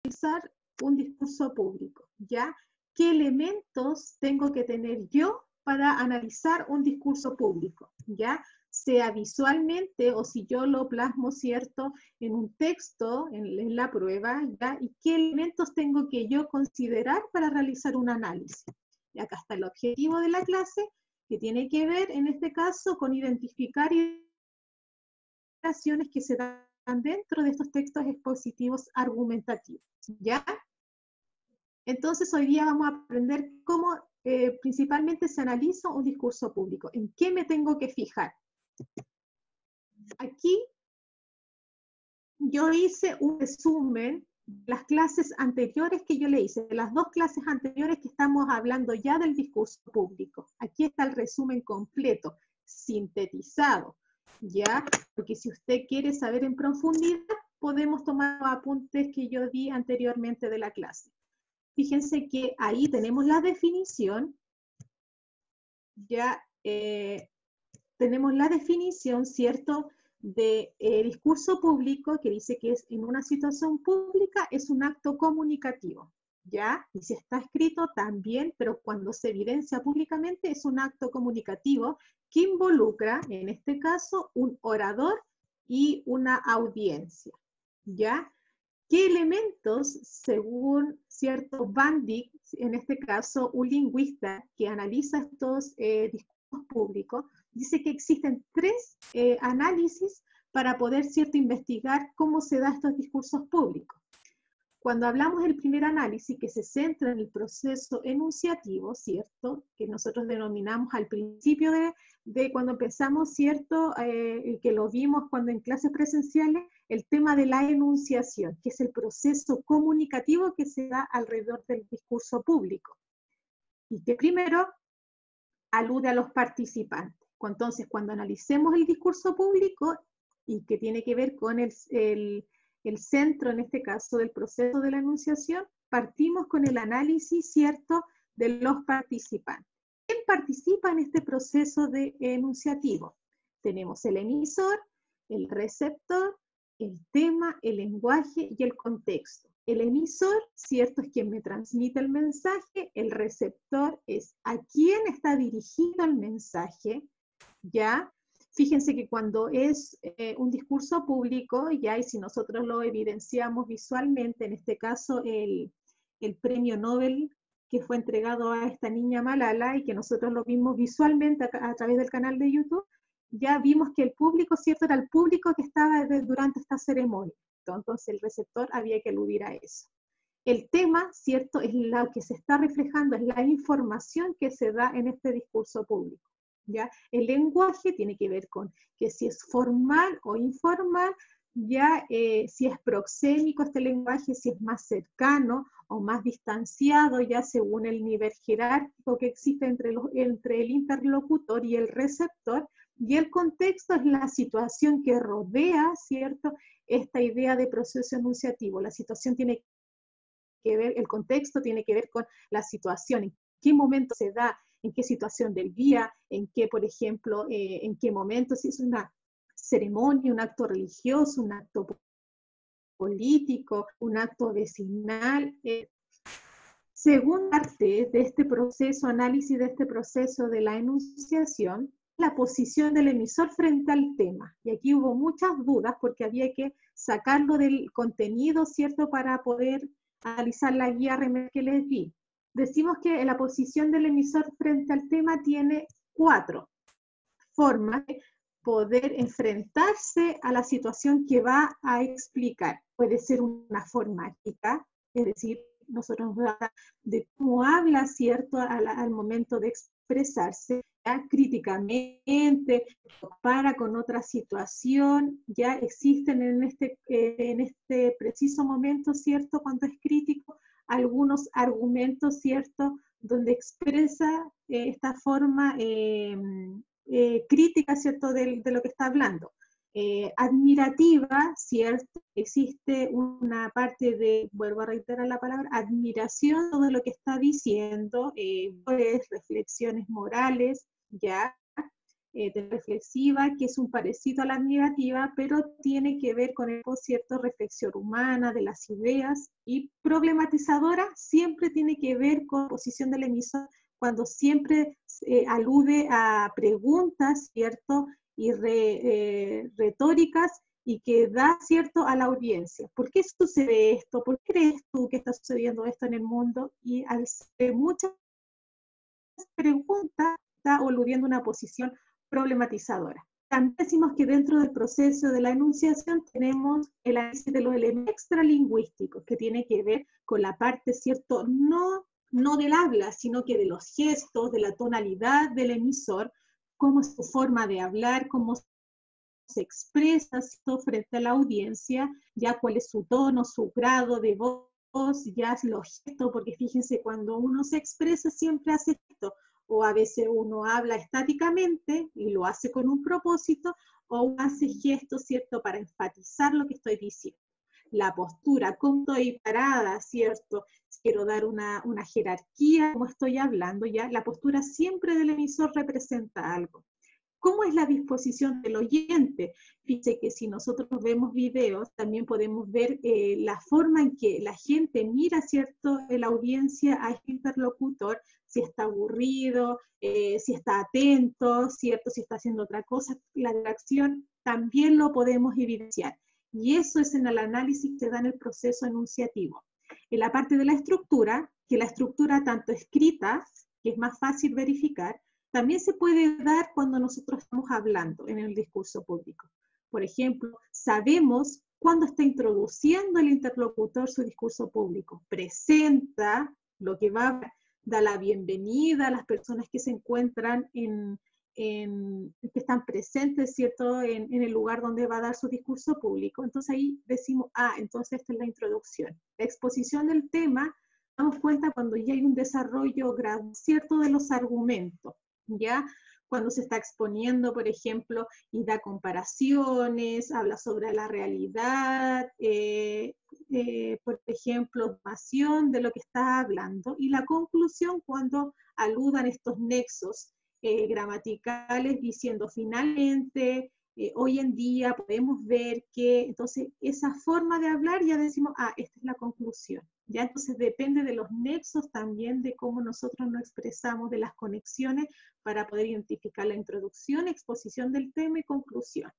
analizar un discurso público, ¿ya? ¿Qué elementos tengo que tener yo para analizar un discurso público, ¿ya? Sea visualmente o si yo lo plasmo, ¿cierto?, en un texto, en la prueba, ¿ya? ¿Y qué elementos tengo que yo considerar para realizar un análisis? Y acá está el objetivo de la clase, que tiene que ver, en este caso, con identificar operaciones que se dan dentro de estos textos expositivos argumentativos, ¿ya? Entonces, hoy día vamos a aprender cómo principalmente se analiza un discurso público. ¿En qué me tengo que fijar? Aquí yo hice un resumen de las clases anteriores que yo le hice, de las 2 clases anteriores que estamos hablando ya del discurso público. Aquí está el resumen completo, sintetizado, ¿ya? Porque si usted quiere saber en profundidad, podemos tomar los apuntes que yo di anteriormente de la clase. Fíjense que ahí tenemos la definición, ya tenemos la definición, ¿cierto?, de discurso público, que dice que es en una situación pública, es un acto comunicativo, ¿ya? Y si está escrito también, pero cuando se evidencia públicamente es un acto comunicativo que involucra, en este caso, un orador y una audiencia, ¿ya? ¿Qué elementos, según cierto Van Dijk, en este caso un lingüista que analiza estos discursos públicos, dice que existen 3 análisis para poder, cierto, investigar cómo se dan estos discursos públicos? Cuando hablamos del primer análisis, que se centra en el proceso enunciativo, ¿cierto?, que nosotros denominamos al principio de cuando empezamos, ¿cierto?, que lo vimos cuando en clases presenciales, el tema de la enunciación, que es el proceso comunicativo que se da alrededor del discurso público. Y que primero alude a los participantes. Entonces, cuando analicemos el discurso público, y que tiene que ver con el centro, en este caso, del proceso de la enunciación, partimos con el análisis, ¿cierto?, de los participantes. ¿Quién participa en este proceso de enunciativo? Tenemos el emisor, el receptor, el tema, el lenguaje y el contexto. El emisor, ¿cierto?, es quien me transmite el mensaje. El receptor es a quién está dirigido el mensaje, ¿ya? Fíjense que cuando es un discurso público, ya, y si nosotros lo evidenciamos visualmente, en este caso el premio Nobel que fue entregado a esta niña Malala, y que nosotros lo vimos visualmente a través del canal de YouTube, ya vimos que el público, ¿cierto?, era el público que estaba durante esta ceremonia. Entonces el receptor había que aludir a eso. El tema, ¿cierto?, es lo que se está reflejando, es la información que se da en este discurso público, ¿ya? El lenguaje tiene que ver con que si es formal o informal, ya si es proxémico este lenguaje, si es más cercano o más distanciado, ya según el nivel jerárquico que existe entre el interlocutor y el receptor. Y el contexto es la situación que rodea, ¿cierto?, esta idea de proceso enunciativo. La situación tiene que ver, el contexto tiene que ver con la situación, en qué momento se da, en qué situación del día, en qué, por ejemplo, en qué momento, si es una ceremonia, un acto religioso, un acto político, un acto vecinal. Según parte de este proceso, análisis de este proceso de la enunciación, la posición del emisor frente al tema. Y aquí hubo muchas dudas porque había que sacarlo del contenido, ¿cierto?, para poder analizar la guía REMED que les di. Decimos que la posición del emisor frente al tema tiene 4 formas de poder enfrentarse a la situación que va a explicar. Puede ser una forma ética, es decir, nosotros nos habla de cómo habla, ¿cierto?, al momento de expresarse, ya críticamente, para con otra situación, ya existen en este preciso momento, ¿cierto?, cuando es crítico, algunos argumentos, ¿cierto?, donde expresa esta forma crítica, ¿cierto?, de lo que está hablando. Admirativa, ¿cierto? Existe una parte de, vuelvo a reiterar la palabra, admiración, todo lo que está diciendo, reflexiones morales, ¿ya? reflexiva, que es un parecido a la admirativa, pero tiene que ver con el concierto reflexión humana de las ideas, y problematizadora siempre tiene que ver con la posición del emisor, cuando siempre alude a preguntas, ¿cierto? Y retóricas, y que da, ¿cierto?, a la audiencia. ¿Por qué sucede esto? ¿Por qué crees tú que está sucediendo esto en el mundo? Y al ser muchas preguntas, está aludiendo a una posición problematizadora. También decimos que dentro del proceso de la enunciación tenemos el análisis de los elementos extralingüísticos, que tiene que ver con la parte, ¿cierto?, no del habla, sino que de los gestos, de la tonalidad del emisor, cómo es su forma de hablar, cómo se expresa esto frente a la audiencia, ya cuál es su tono, su grado de voz, ya los gestos, porque fíjense, cuando uno se expresa siempre hace esto, o a veces uno habla estáticamente y lo hace con un propósito, o hace gestos, ¿cierto?, para enfatizar lo que estoy diciendo. La postura, cómo estoy parada, ¿cierto? Si quiero dar una jerarquía, cómo estoy hablando, ya la postura siempre del emisor representa algo. ¿Cómo es la disposición del oyente? Fíjense que si nosotros vemos videos, también podemos ver la forma en que la gente mira, ¿cierto?, la audiencia a este interlocutor, si está aburrido, si está atento, ¿cierto?, si está haciendo otra cosa. La reacción también lo podemos evidenciar. Y eso es en el análisis que se da en el proceso enunciativo. En la parte de la estructura, que la estructura tanto escrita, que es más fácil verificar, también se puede dar cuando nosotros estamos hablando en el discurso público. Por ejemplo, sabemos cuándo está introduciendo el interlocutor su discurso público. Presenta lo que va a dar la bienvenida a las personas que se encuentran que están presentes, ¿cierto?, en el lugar donde va a dar su discurso público. Entonces ahí decimos, entonces esta es la introducción. La exposición del tema, damos cuenta cuando ya hay un desarrollo gradual, ¿cierto?, de los argumentos. ¿Ya? Cuando se está exponiendo, por ejemplo, y da comparaciones, habla sobre la realidad, por ejemplo, pasión de lo que está hablando, y la conclusión cuando aludan estos nexos gramaticales diciendo finalmente, hoy en día podemos ver que, entonces, esa forma de hablar ya decimos, esta es la conclusión. Ya entonces depende de los nexos también, de cómo nosotros nos expresamos, de las conexiones, para poder identificar la introducción, exposición del tema y conclusión.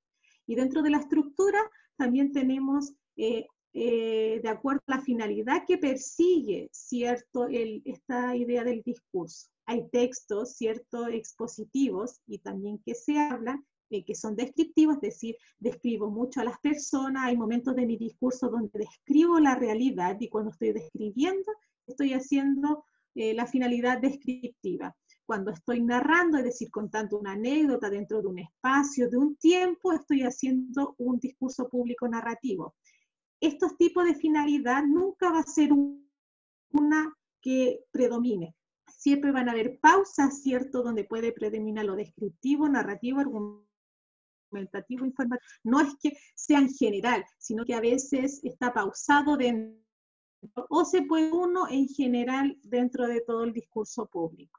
Y dentro de la estructura también tenemos, de acuerdo a la finalidad que persigue, ¿cierto?, esta idea del discurso. Hay textos, ¿cierto?, expositivos, y también que se hablan, que son descriptivos, es decir, describo mucho a las personas. Hay momentos de mi discurso donde describo la realidad, y cuando estoy describiendo, estoy haciendo la finalidad descriptiva. Cuando estoy narrando, es decir, contando una anécdota dentro de un espacio, de un tiempo, estoy haciendo un discurso público narrativo. Estos tipos de finalidad nunca va a ser una que predomine. Siempre van a haber pausas, ¿cierto?, donde puede predominar lo descriptivo, narrativo, argumentativo, informativo. No es que sea en general, sino que a veces está pausado dentro, o se puede uno en general dentro de todo el discurso público.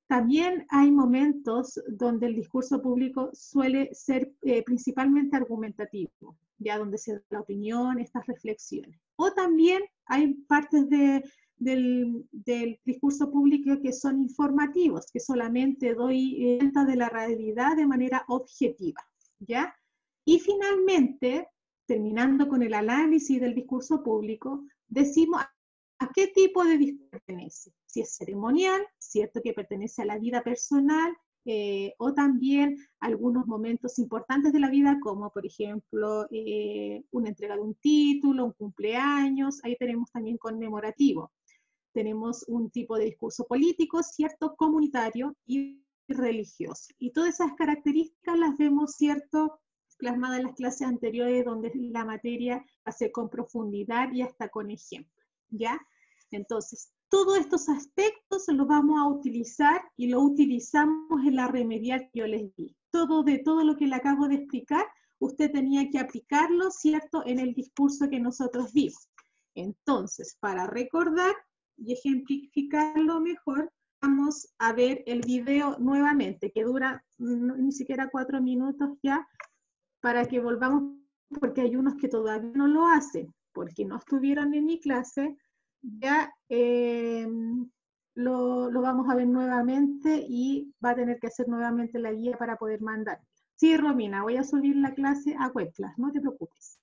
También hay momentos donde el discurso público suele ser principalmente argumentativo, ya donde se da la opinión, estas reflexiones. O también hay partes del discurso público que son informativos, que solamente doy cuenta de la realidad de manera objetiva, ¿ya? Y finalmente, terminando con el análisis del discurso público, decimos ¿a qué tipo de discurso pertenece? Si es ceremonial, cierto que pertenece a la vida personal, o también algunos momentos importantes de la vida, como por ejemplo una entrega de un título, un cumpleaños. Ahí tenemos también conmemorativo. Tenemos un tipo de discurso político, cierto, comunitario y religioso. Y todas esas características las vemos, cierto, plasmadas en las clases anteriores, donde la materia hace con profundidad y hasta con ejemplos. ¿Ya? Entonces, todos estos aspectos los vamos a utilizar, y lo utilizamos en la remedial que yo les di. De todo lo que le acabo de explicar, usted tenía que aplicarlo, ¿cierto?, en el discurso que nosotros vimos. Entonces, para recordar y ejemplificarlo mejor, vamos a ver el video nuevamente, que dura ni siquiera 4 minutos ya, para que volvamos, porque hay unos que todavía no lo hacen, porque no estuvieron en mi clase, ya lo vamos a ver nuevamente y va a tener que hacer nuevamente la guía para poder mandar. Sí, Romina, voy a subir la clase a WebClass, no te preocupes.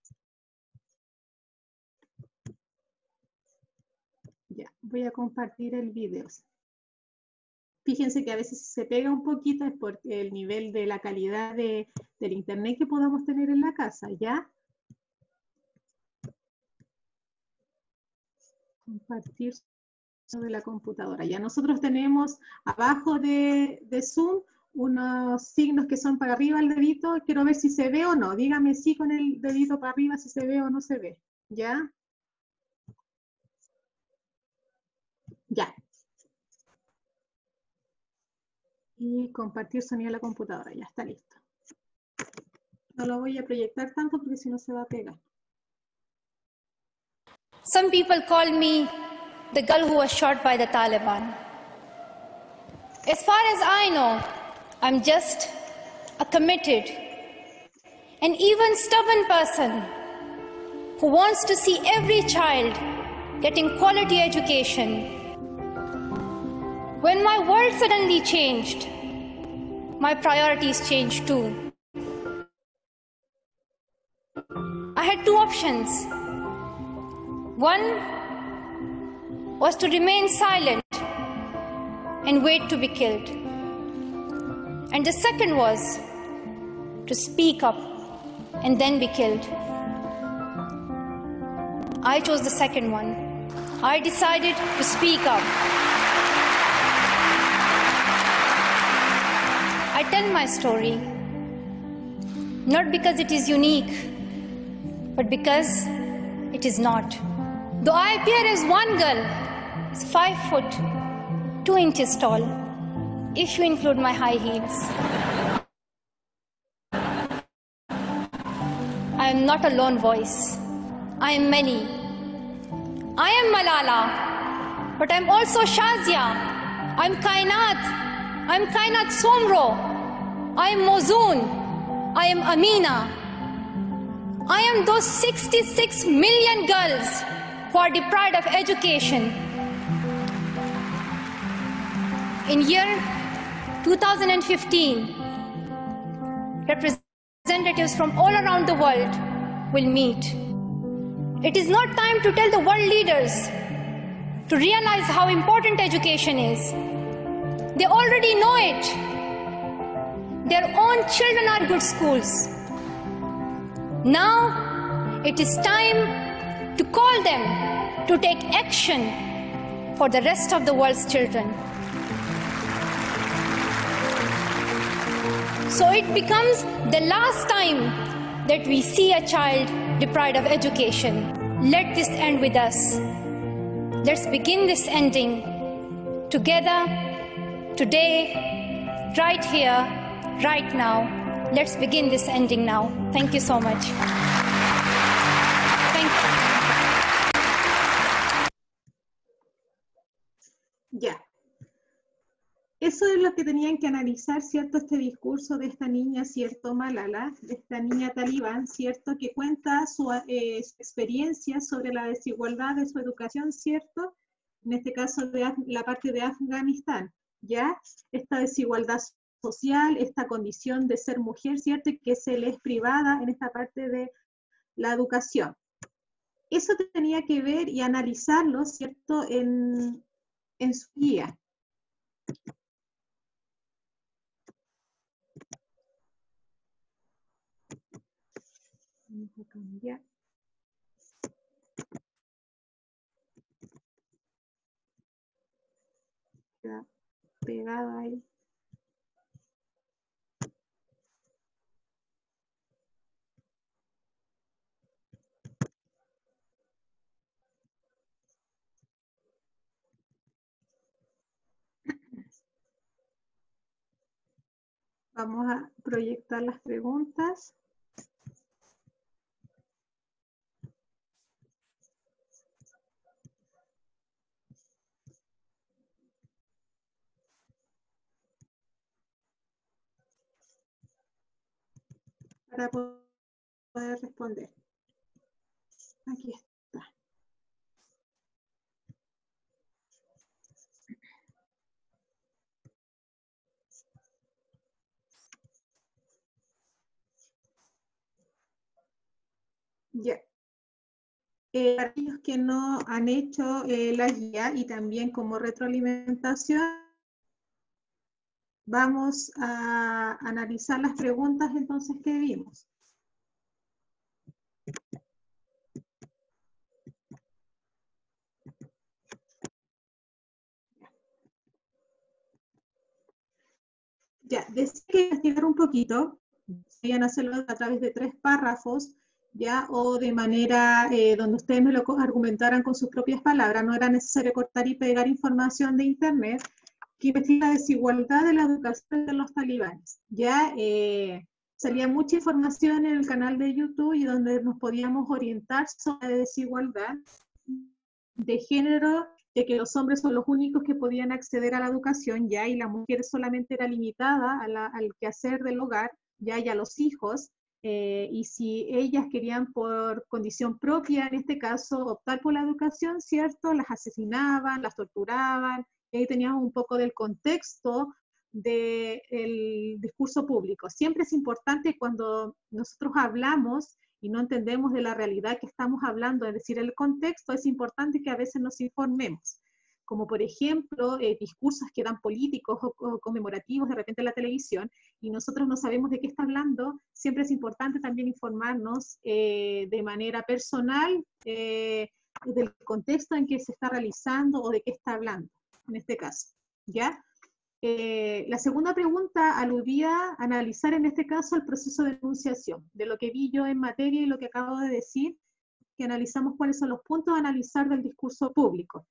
Ya, voy a compartir el video. Fíjense que a veces se pega un poquito es por el nivel de la calidad del internet que podamos tener en la casa, ¿ya? Compartir de la computadora. Ya nosotros tenemos abajo de Zoom unos signos que son para arriba el dedito. Quiero ver si se ve o no. Dígame si con el dedito para arriba si se ve o no se ve. ¿Ya? Ya. Y compartir sonido de la computadora. Ya está listo. No lo voy a proyectar tanto porque si no se va a pegar. Some people call me the girl who was shot by the Taliban. As far as I know, I'm just a committed and even stubborn person who wants to see every child getting quality education. When my world suddenly changed, my priorities changed too. I had two options. One was to remain silent and wait to be killed. And the second was to speak up and then be killed. I chose the second one. I decided to speak up. I tell my story, not because it is unique, but because it is not. Though I appear as one girl, 5 foot, 2 inches tall, if you include my high heels. I am not a lone voice. I am many. I am Malala, but I'm also Shazia. I'm Kainat. I'm Kainat Somro. I am Mozoon. I am Amina. I am those 66 million girls who are deprived of education. In year 2015, representatives from all around the world will meet. It is not time to tell the world leaders to realize how important education is. They already know it. Their own children are good schools. Now it is time to call them to take action for the rest of the world's children. So it becomes the last time that we see a child deprived of education. Let this end with us. Let's begin this ending together, today, right here, right now. Let's begin this ending now. Thank you so much. Thank you. Ya. Eso es lo que tenían que analizar, ¿cierto? Este discurso de esta niña, ¿cierto? Malala, de esta niña talibán, ¿cierto? Que cuenta su experiencia sobre la desigualdad de su educación, ¿cierto? En este caso, de la parte de Afganistán, ¿ya? Esta desigualdad social, esta condición de ser mujer, ¿cierto? Y que se le es privada en esta parte de la educación. Eso tenía que ver y analizarlo, ¿cierto? En su guía. Vamos a cambiar. Queda pegada ahí. Vamos a proyectar las preguntas. para poder responder. Aquí está. Ya. Para aquellos que no han hecho la guía y también como retroalimentación, vamos a analizar las preguntas entonces que vimos. Ya, decía que investigar un poquito, podían hacerlo a través de 3 párrafos, ya, o de manera donde ustedes me lo argumentaran con sus propias palabras, no era necesario cortar y pegar información de internet, que investiga la desigualdad de la educación de los talibanes. Ya salía mucha información en el canal de YouTube y donde nos podíamos orientar sobre la desigualdad de género, de que los hombres son los únicos que podían acceder a la educación, ya, y la mujer solamente era limitada al quehacer del hogar, ya, y a los hijos, y si ellas querían por condición propia, en este caso, optar por la educación, ¿cierto? Las asesinaban, las torturaban, y ahí teníamos un poco del contexto del discurso público. Siempre es importante cuando nosotros hablamos y no entendemos de la realidad que estamos hablando, es decir, el contexto, es importante que a veces nos informemos. Como por ejemplo, discursos que dan políticos o conmemorativos de repente en la televisión, y nosotros no sabemos de qué está hablando, siempre es importante también informarnos de manera personal del contexto en que se está realizando o de qué está hablando, en este caso, ¿ya? La segunda pregunta aludía a analizar en este caso el proceso de enunciación, de lo que vi yo en materia y lo que acabo de decir, que analizamos cuáles son los puntos a analizar del discurso público.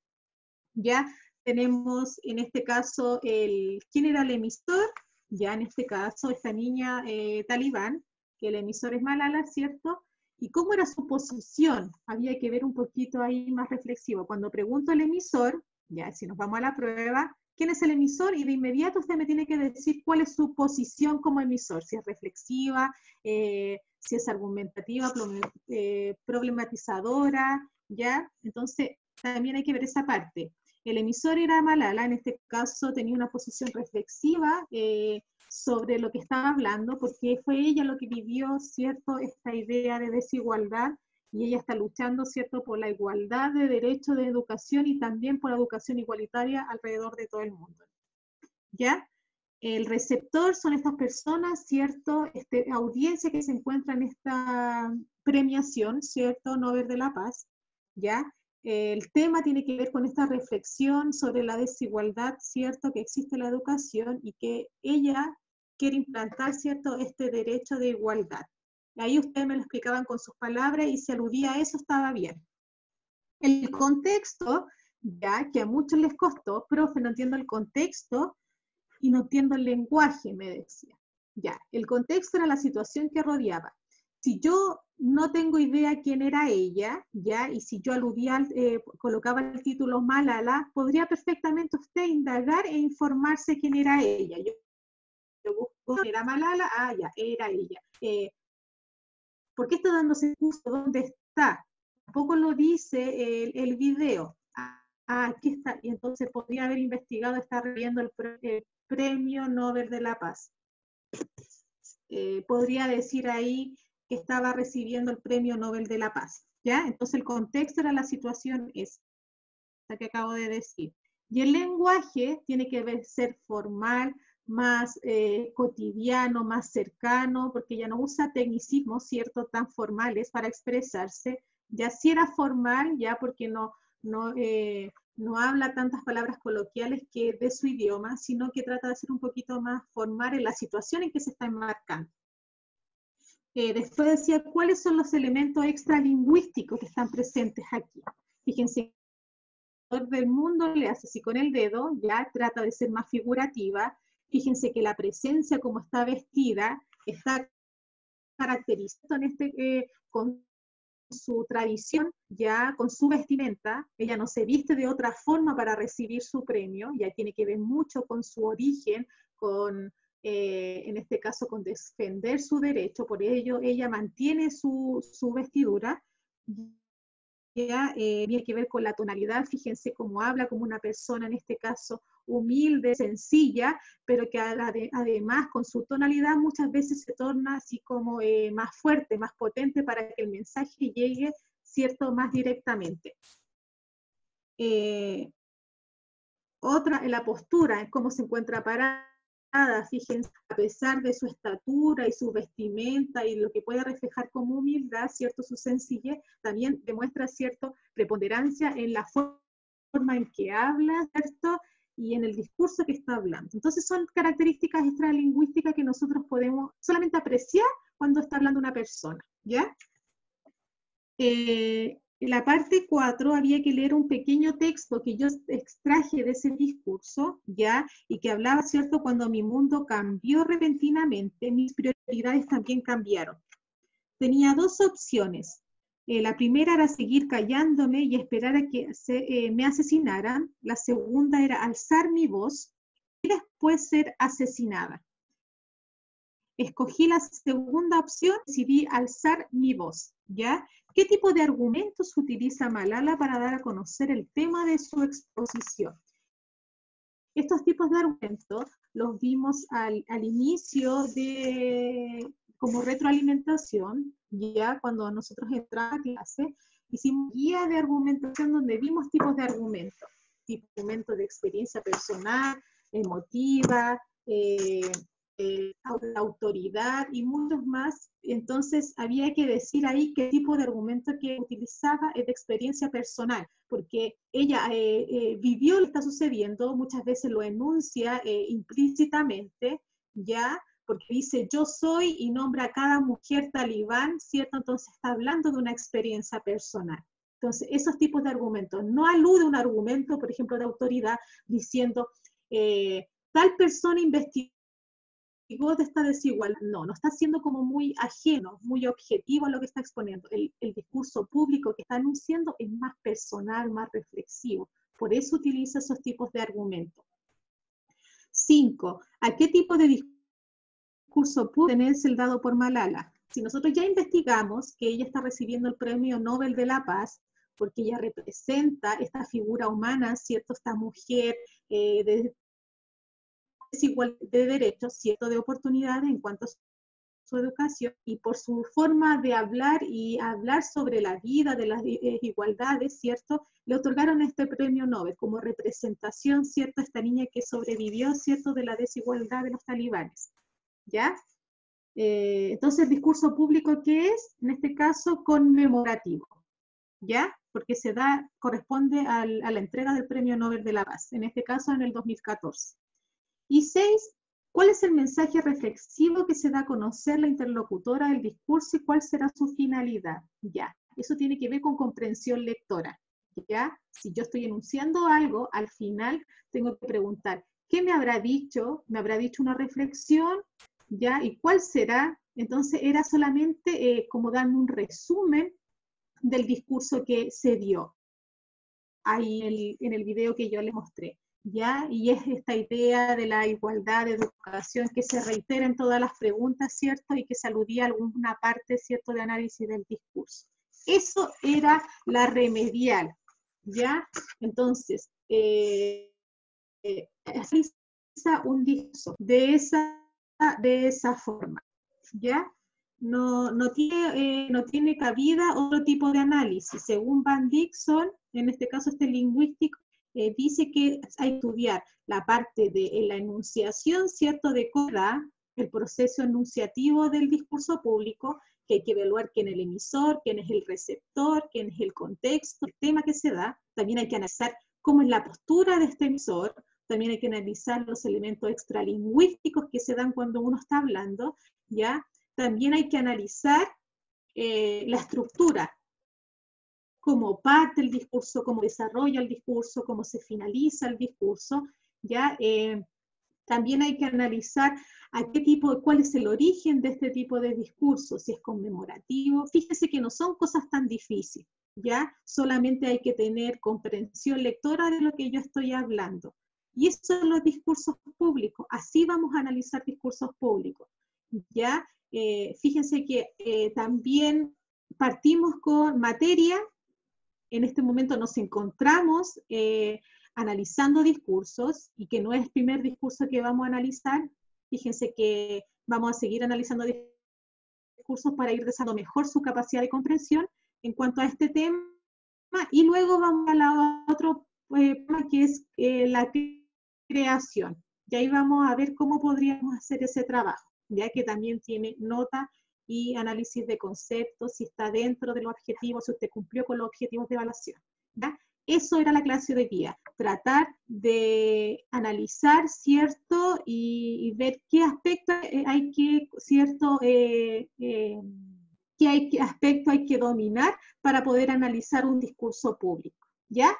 Ya tenemos en este caso quién era el emisor, ya en este caso esta niña talibán, que el emisor es Malala, ¿cierto? Y cómo era su posición, había que ver un poquito ahí más reflexivo. Cuando pregunto al emisor, ya si nos vamos a la prueba, ¿quién es el emisor? Y de inmediato usted me tiene que decir cuál es su posición como emisor, si es reflexiva, si es argumentativa, problematizadora, ¿ya? Entonces, también hay que ver esa parte. El emisor era Malala, en este caso tenía una posición reflexiva sobre lo que estaba hablando, porque fue ella lo que vivió, ¿cierto?, esta idea de desigualdad, y ella está luchando, ¿cierto?, por la igualdad de derecho de educación y también por la educación igualitaria alrededor de todo el mundo. ¿Ya? El receptor son estas personas, ¿cierto?, audiencia que se encuentra en esta premiación, ¿cierto?, Nobel de la Paz, ¿ya? El tema tiene que ver con esta reflexión sobre la desigualdad, ¿cierto?, que existe en la educación y que ella quiere implantar, ¿cierto?, este derecho de igualdad. Ahí ustedes me lo explicaban con sus palabras y si aludía a eso estaba bien. El contexto, ya que a muchos les costó, profe, no entiendo el contexto y no entiendo el lenguaje, me decía. Ya, el contexto era la situación que rodeaba. Si yo no tengo idea quién era ella, ya, y si yo aludía, colocaba el título Malala, podría perfectamente usted indagar e informarse quién era ella. Yo busco, ¿era Malala? Ah, ya, era ella. ¿Por qué está dándose curso? ¿Dónde está? Tampoco lo dice el video. Aquí está. Y entonces podría haber investigado, está viendo el Premio Nobel de la Paz. Podría decir ahí que estaba recibiendo el Premio Nobel de la Paz, ¿ya? Entonces el contexto era la situación esa que acabo de decir. Y el lenguaje tiene que ser formal, más cotidiano, más cercano, porque ya no usa tecnicismos, ¿cierto?, tan formales para expresarse. Ya si era formal, ya porque no habla tantas palabras coloquiales que de su idioma, sino que trata de ser un poquito más formal en la situación en que se está enmarcando. Después decía, ¿cuáles son los elementos extralingüísticos que están presentes aquí? Fíjense, del mundo le hace así con el dedo, ya trata de ser más figurativa. Fíjense que la presencia, como está vestida, está caracterizada en con su tradición, ya con su vestimenta. Ella no se viste de otra forma para recibir su premio, ya tiene que ver mucho con su origen, con en este caso con defender su derecho, por ello ella mantiene su vestidura. Ya, tiene que ver con la tonalidad, fíjense cómo habla, como una persona en este caso humilde, sencilla, pero que además con su tonalidad muchas veces se torna así como más fuerte, más potente para que el mensaje llegue, ¿cierto?, más directamente. Otra, en la postura, en cómo se encuentra parada, fíjense, a pesar de su estatura y su vestimenta y lo que puede reflejar como humildad, ¿cierto?, su sencillez, también demuestra cierta preponderancia en la forma en que habla, ¿cierto?, y en el discurso que está hablando. Entonces son características extralingüísticas que nosotros podemos solamente apreciar cuando está hablando una persona, ¿ya? En la parte 4 había que leer un pequeño texto que yo extraje de ese discurso, ¿ya? Y que hablaba, ¿cierto?, cuando mi mundo cambió repentinamente, mis prioridades también cambiaron. Tenía dos opciones. La primera era seguir callándome y esperar a que me asesinaran. La segunda era alzar mi voz y después ser asesinada. Escogí la segunda opción, decidí alzar mi voz, ¿ya? ¿Qué tipo de argumentos utiliza Malala para dar a conocer el tema de su exposición? Estos tipos de argumentos los vimos al inicio como retroalimentación, ya cuando nosotros entramos a clase, hicimos guía de argumentación donde vimos tipos de argumentos, tipo argumento de experiencia personal, emotiva, autoridad y muchos más. Entonces había que decir ahí qué tipo de argumento que utilizaba es de experiencia personal, porque ella vivió lo que está sucediendo, muchas veces lo enuncia implícitamente, ¿ya? Porque dice yo soy y nombra a cada mujer talibán, ¿cierto? Entonces está hablando de una experiencia personal. Entonces esos tipos de argumentos, no alude a un argumento, por ejemplo, de autoridad, diciendo tal persona investigó de esta desigualdad. No está siendo como muy ajeno, muy objetivo a lo que está exponiendo. El discurso público que está anunciando es más personal, más reflexivo. Por eso utiliza esos tipos de argumentos. 5. ¿A qué tipo de discurso pudo tenerse el dado por Malala? Si nosotros ya investigamos que ella está recibiendo el Premio Nobel de la Paz, porque ella representa esta figura humana, ¿cierto? Esta mujer de desigualdad de derechos, ¿cierto?, de oportunidades en cuanto a su educación, y por su forma de hablar y hablar sobre la vida, de las igualdades, ¿cierto?, le otorgaron este premio Nobel como representación, ¿cierto?, a esta niña que sobrevivió, ¿cierto?, de la desigualdad de los talibanes, ¿ya? Entonces, el discurso público, ¿qué es? En este caso, conmemorativo, ¿ya? Porque corresponde a la entrega del premio Nobel de la Paz, en este caso en el 2014. Y 6, ¿cuál es el mensaje reflexivo que se da a conocer la interlocutora del discurso y cuál será su finalidad? Ya, eso tiene que ver con comprensión lectora, ¿ya? Si yo estoy enunciando algo, al final tengo que preguntar, ¿qué me habrá dicho? ¿Me habrá dicho una reflexión? ¿Ya? ¿Y cuál será? Entonces era solamente como darme un resumen del discurso que se dio ahí en el video que yo les mostré. ¿Ya? Y es esta idea de la igualdad de educación que se reitera en todas las preguntas, ¿cierto? Y que se aludía a alguna parte, ¿cierto?, de análisis del discurso. Eso era la remedial, ¿ya? Entonces, realiza un discurso de esa forma, ¿ya? No tiene cabida otro tipo de análisis. Según Van Dixon, en este caso este lingüístico, dice que hay que estudiar la parte de la enunciación, ¿cierto?, de cómo el proceso enunciativo del discurso público, que hay que evaluar quién es el emisor, quién es el receptor, quién es el contexto, el tema que se da. También hay que analizar cómo es la postura de este emisor, también hay que analizar los elementos extralingüísticos que se dan cuando uno está hablando, ¿ya? También hay que analizar la estructura, cómo parte el discurso, cómo desarrolla el discurso, cómo se finaliza el discurso, ¿ya? También hay que analizar cuál es el origen de este tipo de discurso, si es conmemorativo. Fíjese que no son cosas tan difíciles, ¿ya? Solamente hay que tener comprensión lectora de lo que yo estoy hablando. Y eso son los discursos públicos. Así vamos a analizar discursos públicos. ¿Ya? Fíjense que también partimos con materia. En este momento nos encontramos analizando discursos, y que no es el primer discurso que vamos a analizar. Fíjense que vamos a seguir analizando discursos para ir desarrollando mejor su capacidad de comprensión en cuanto a este tema, y luego vamos a otro tema que es la creación. Y ahí vamos a ver cómo podríamos hacer ese trabajo, ya que también tiene nota y análisis de conceptos, si está dentro de los objetivos, si usted cumplió con los objetivos de evaluación. ¿Ya? Eso era la clase de hoy día, tratar de analizar, ¿cierto? Y ver qué aspectos hay que, ¿cierto? Qué aspecto hay que dominar para poder analizar un discurso público, ¿ya?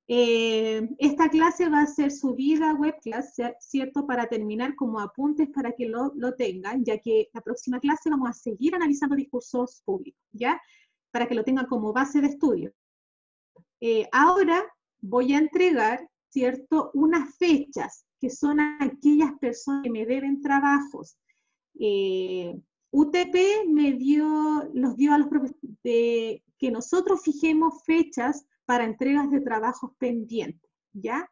Esta clase va a ser subida a webclass, ¿cierto? Para terminar como apuntes para que lo tengan, ya que la próxima clase vamos a seguir analizando discursos públicos, ¿ya? Para que lo tengan como base de estudio. Ahora voy a entregar, ¿cierto? Unas fechas, que son aquellas personas que me deben trabajos. UTP los dio a los profesores que nosotros fijemos fechas para entregas de trabajos pendientes, ¿ya?